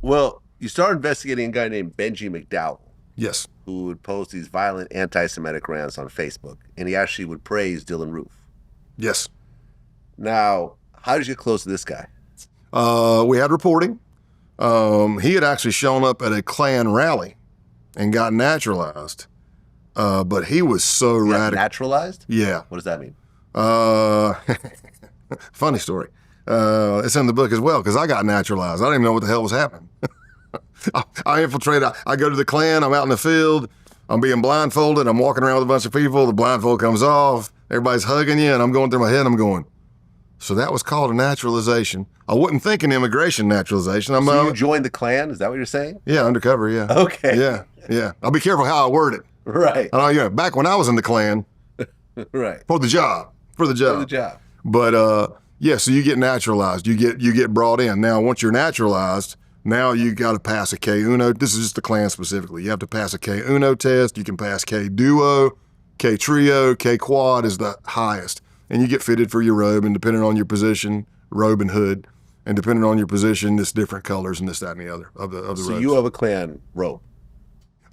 Well, you started investigating a guy named Benji McDowell, Yes. who would post these violent anti-Semitic rants on Facebook, and he actually would praise Dylan Roof. Yes. Now, how did you get close to this guy? We had reporting. He had actually shown up at a Klan rally and got naturalized. But he was so radical. Naturalized? Yeah. What does that mean? Funny story. It's in the book as well because I got naturalized. I didn't even know what the hell was happening. I infiltrate. I go to the Klan. I'm out in the field. I'm being blindfolded. I'm walking around with a bunch of people. The blindfold comes off. Everybody's hugging you, and I'm going through my head. I'm going, so that was called a naturalization. I wasn't thinking immigration naturalization. So you joined the Klan? Is that what you're saying? Yeah, undercover, yeah. Okay. Yeah. I'll be careful how I word it. Right. Back when I was in the Klan. Right. For the job. But so you get naturalized. You get brought in. Now, once you're naturalized, now you got to pass a K-Uno. This is just the Klan specifically. You have to pass a K-Uno test. You can pass K-Duo, K-Trio, K-Quad is the highest. And you get fitted for your robe, and depending on your position, robe and hood, and depending on your position, it's different colors and this, that, and the other of the robes. So you have a Klan robe?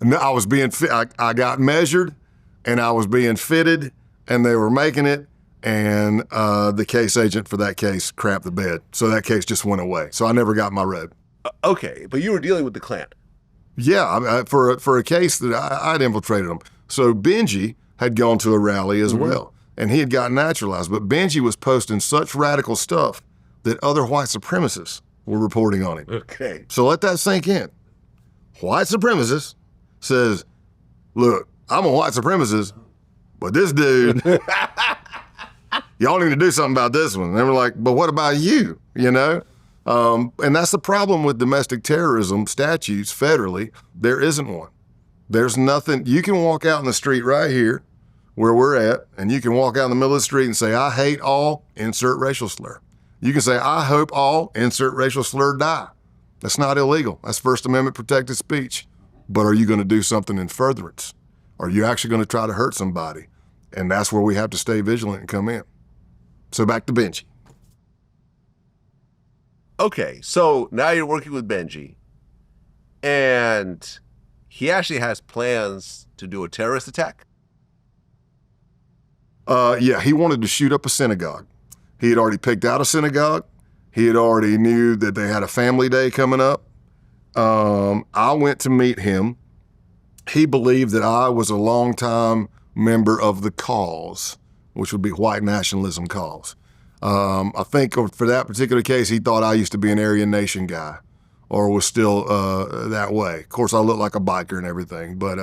No, I was being fit. I got measured, and I was being fitted, and they were making it, and the case agent for that case crapped the bed. So that case just went away. So I never got my robe. Okay, but you were dealing with the Klan. Yeah, for a case that I'd infiltrated them. So Benji had gone to a rally as well, and he had gotten naturalized. But Benji was posting such radical stuff that other white supremacists were reporting on him. Okay. So let that sink in. White supremacist says, look, I'm a white supremacist, but this dude, y'all need to do something about this one. And they were like, but what about you, And that's the problem with domestic terrorism statutes federally. There isn't one. There's nothing. You can walk out in the street right here where we're at, and you can walk out in the middle of the street and say, I hate all, insert racial slur. You can say, I hope all, insert racial slur, die. That's not illegal. That's First Amendment protected speech. But are you going to do something in furtherance? Are you actually going to try to hurt somebody? And that's where we have to stay vigilant and come in. So back to Benji. Okay, so now you're working with Benji, and he actually has plans to do a terrorist attack? Yeah, he wanted to shoot up a synagogue. He had already picked out a synagogue. He had already knew that they had a family day coming up. I went to meet him. He believed that I was a longtime member of the cause, which would be white nationalism cause. I think for that particular case, he thought I used to be an Aryan Nation guy or was still that way. Of course, I look like a biker and everything, but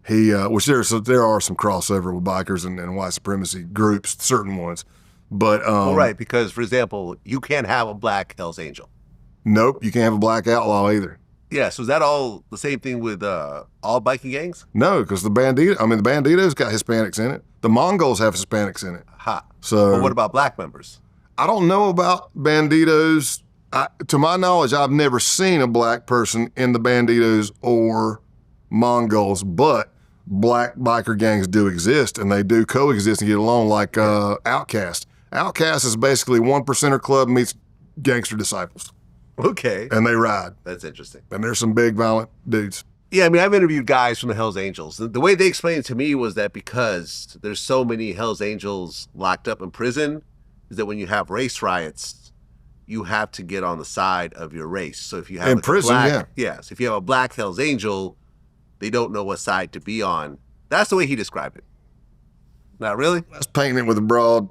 which there are some crossover with bikers and white supremacy groups, certain ones. But right, because, for example, you can't have a black Hells Angel. Nope, you can't have a black outlaw either. Yeah, so is that all the same thing with all biking gangs? No, because the Banditos got Hispanics in it. The Mongols have Hispanics in it. Ha. So, but what about black members? I don't know about Banditos. To my knowledge, I've never seen a black person in the Banditos or Mongols, but black biker gangs do exist, and they do coexist and get along like Outcast. Outcast is basically 1%er club meets gangster disciples. Okay. And they ride. That's interesting. And there's some big violent dudes. Yeah, I mean, I've interviewed guys from the Hells Angels. The way they explained it to me was that because there's so many Hells Angels locked up in prison, is that when you have race riots, you have to get on the side of your race. So if you have in prison, so if you have a black Hells Angel, they don't know what side to be on. That's the way he described it. Not really? That's painting it with a broad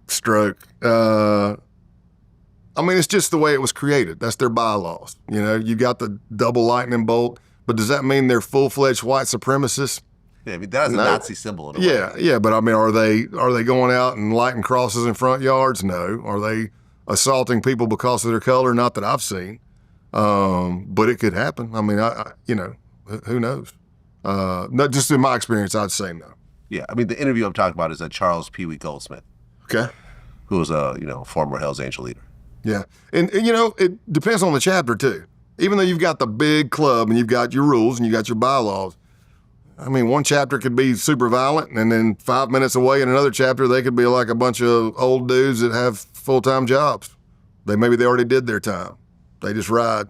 stroke. I mean, it's just the way it was created. That's their bylaws. You got the double lightning bolt, but does that mean they're full-fledged white supremacists? Yeah, I mean, that's a Nazi symbol in a way. Yeah, but I mean, are they going out and lighting crosses in front yards? No. Are they assaulting people because of their color? Not that I've seen, but it could happen. I mean, who knows? Not just in my experience, I'd say no. Yeah, I mean, the interview I'm talking about is a Charles Pee Wee Goldsmith. Okay. Who was a former Hells Angel leader. Yeah, and it depends on the chapter too. Even though you've got the big club and you've got your rules and you got your bylaws, I mean, one chapter could be super violent, and then 5 minutes away in another chapter, they could be like a bunch of old dudes that have full-time jobs. Maybe they already did their time. They just ride.